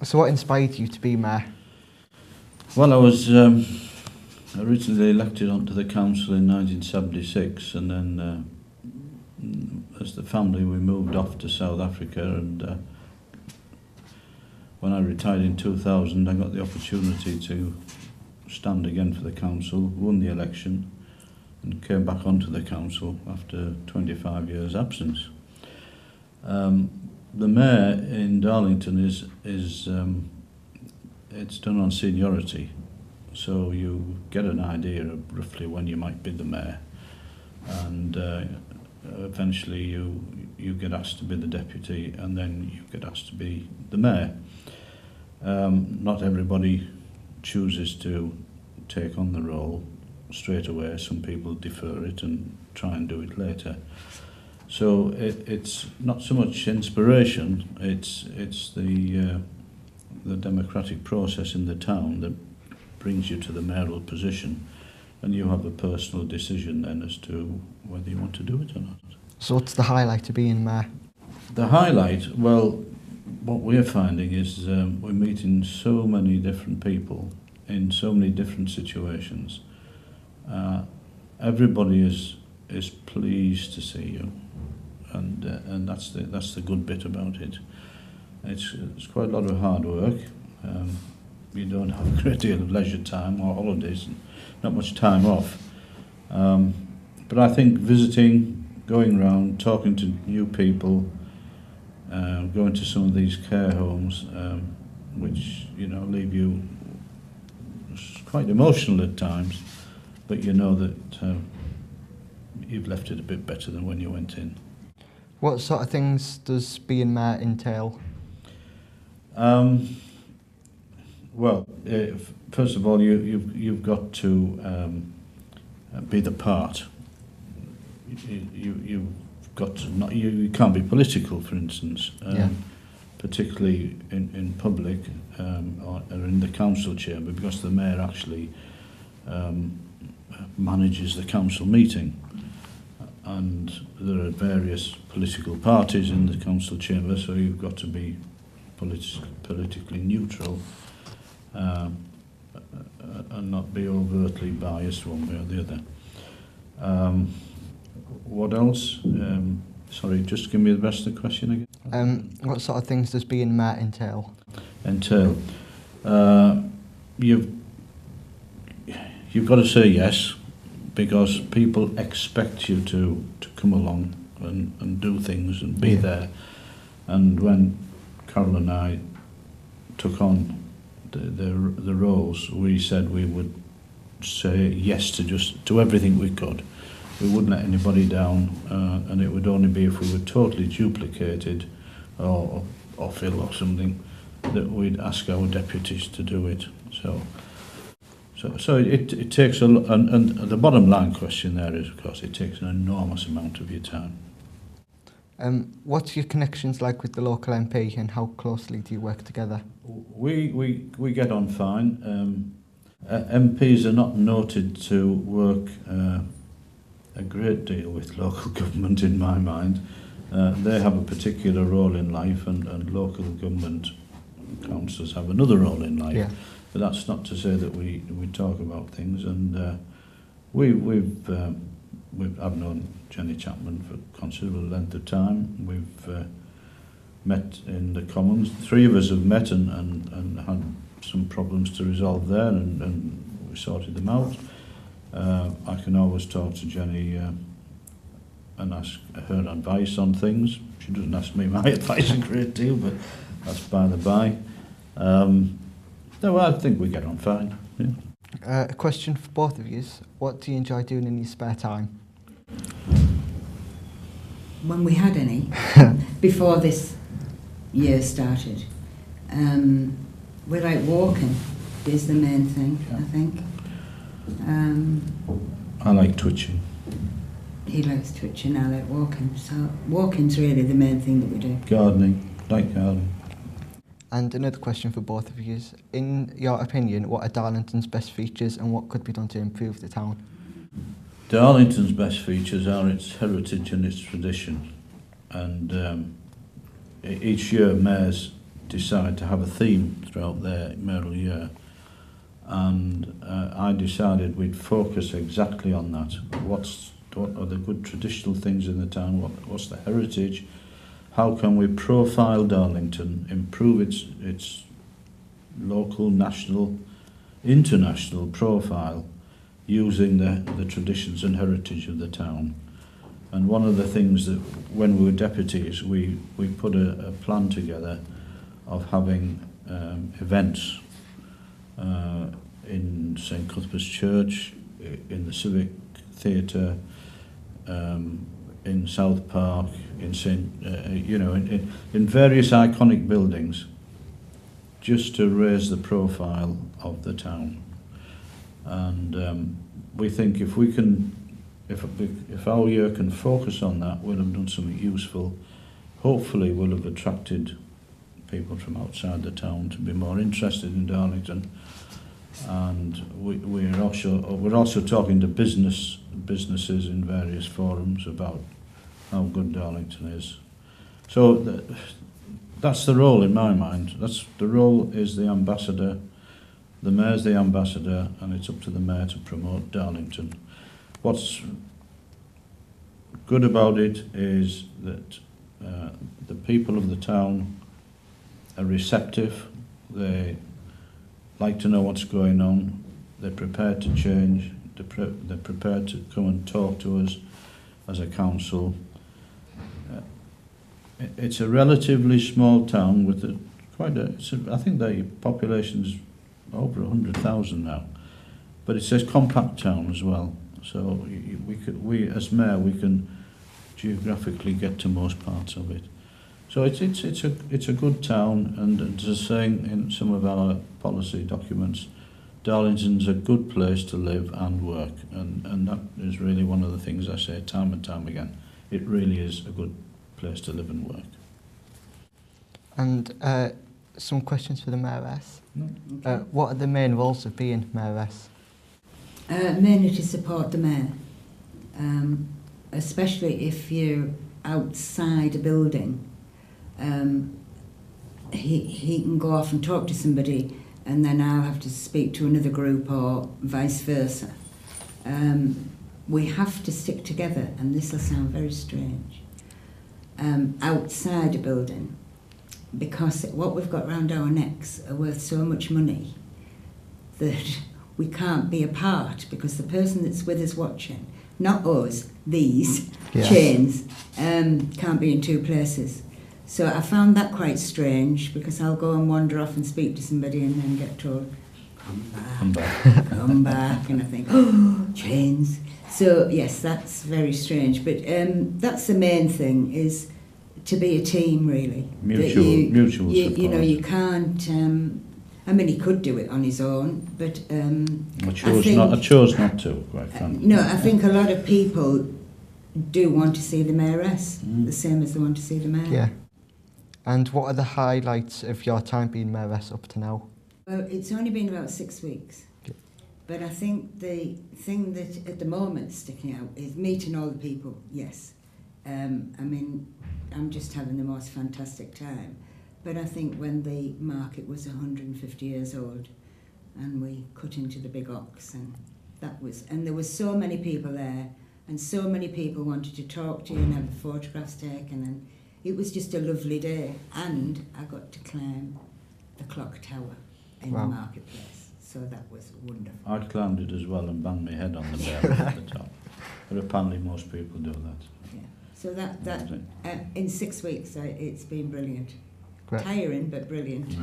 So what inspired you to be mayor? Well, I was originally elected onto the council in 1976, and then as the family we moved off to South Africa, and when I retired in 2000 I got the opportunity to stand again for the council, won the election and came back onto the council after 25 years absence. The mayor in Darlington is it's done on seniority, so you get an idea of roughly when you might be the mayor, and eventually you get asked to be the deputy, and then you get asked to be the mayor. Not everybody chooses to take on the role straight away. Some people defer it and try and do it later. So it's not so much inspiration, it's the democratic process in the town that brings you to the mayoral position, and you have a personal decision then as to whether you want to do it or not. So what's the highlight of being mayor? The highlight, well, what we're finding is we're meeting so many different people in so many different situations. Everybody is pleased to see you, and that's the good bit about it. It's quite a lot of hard work. You don't have a great deal of leisure time or holidays, and not much time off. But I think visiting, going around, talking to new people, going to some of these care homes, which leave you quite emotional at times, but you know that you've left it a bit better than when you went in. What sort of things does being mayor entail? Well, first of all, you've got to be the part. You've got to not. You can't be political, for instance, particularly in public or in the council chamber, because the mayor actually manages the council meeting, and there are various political parties in the council chamber, so you've got to be politically neutral and not be overtly biased one way or the other. What else? Sorry, just give me the rest of the question again. What sort of things does being mayor entail? Entail. You've got to say yes, because people expect you to come along and do things and be there. And when Carol and I took on the roles, we said we would say yes to everything we could. We wouldn't let anybody down, and it would only be if we were totally duplicated or ill or something that we'd ask our deputies to do it. So it takes a lot, and the bottom line question there is, of course, it takes an enormous amount of your time. What's your connections like with the local MP, and how closely do you work together? We get on fine. MPs are not noted to work a great deal with local government, in my mind. They have a particular role in life, and local government councillors have another role in life. Yeah. But that's not to say that we talk about things. And I've known Jenny Chapman for a considerable length of time. We've met in the Commons. Three of us have met and had some problems to resolve there, and we sorted them out. I can always talk to Jenny and ask her advice on things. She doesn't ask me my advice a great deal, but that's by the by. No, I think we get on fine. Yeah. A question for both of you. What do you enjoy doing in your spare time? When we had any, before this year started, we like walking is the main thing, yeah. I think. I like twitching. He likes twitching, I like walking. So walking's really the main thing that we do. Gardening, like gardening. And another question for both of you. In your opinion, what are Darlington's best features and what could be done to improve the town? Darlington's best features are its heritage and its tradition. And each year mayors decide to have a theme throughout their mayoral year, and I decided we'd focus exactly on that. What are the good traditional things in the town? What's the heritage? How can we profile Darlington, improve its local, national, international profile using the traditions and heritage of the town? And one of the things that, when we were deputies, we put a plan together of having events in St Cuthbert's Church, in the Civic Theatre, in South Park, in in various iconic buildings, just to raise the profile of the town. And we think if we can, if our year can focus on that, we'll have done something useful. Hopefully we'll have attracted people from outside the town to be more interested in Darlington. And we're also talking to businesses in various forums about how good Darlington is. So that's the role in my mind. The role is the ambassador. The mayor's the ambassador, and it's up to the mayor to promote Darlington. What's good about it is that the people of the town are receptive. They like to know what's going on. They're prepared to change. They're prepared to come and talk to us as a council. It's a relatively small town with I think the population's over 100,000 now, but it's a compact town as well. So we as mayor, we can geographically get to most parts of it. So it's a good town, and as I saying in some of our policy documents, Darlington's a good place to live and work, and that is really one of the things I say time and time again. It really is a good place to live and work. And some questions for the Mayoress. Okay. What are the main roles of being Mayoress? Mainly to support the mayor, especially if you're outside a building. He can go off and talk to somebody, and then I'll have to speak to another group, or vice versa. We have to stick together, and this will sound very strange, outside a building, because what we've got round our necks are worth so much money that we can't be apart, because the person that's with us watching, not us, these chains, can't be in two places. So I found that quite strange, because I'll go and wander off and speak to somebody and then get told, come back, come back, and I think, oh, chains. So yes, that's very strange, but that's the main thing, is to be a team, really. Mutual support. You know, you can't, I mean, he could do it on his own, but I chose not to, quite frankly. No, I think a lot of people do want to see the Mayoress, the same as they want to see the mayor. Yeah. And what are the highlights of your time being Mayoress up to now? Well, it's only been about 6 weeks. Okay. But I think the thing that at the moment is sticking out is meeting all the people, yes. I mean, I'm just having the most fantastic time. But I think when the market was 150 years old and we cut into the big ox, and there was so many people there, and so many people wanted to talk to you and have the photographs taken, and it was just a lovely day. And I got to climb the clock tower in the marketplace, so that was wonderful. I climbed it as well and banged my head on the bell at the top. But apparently most people do that. Yeah. So that in 6 weeks, it's been brilliant. Great. Tiring, but brilliant.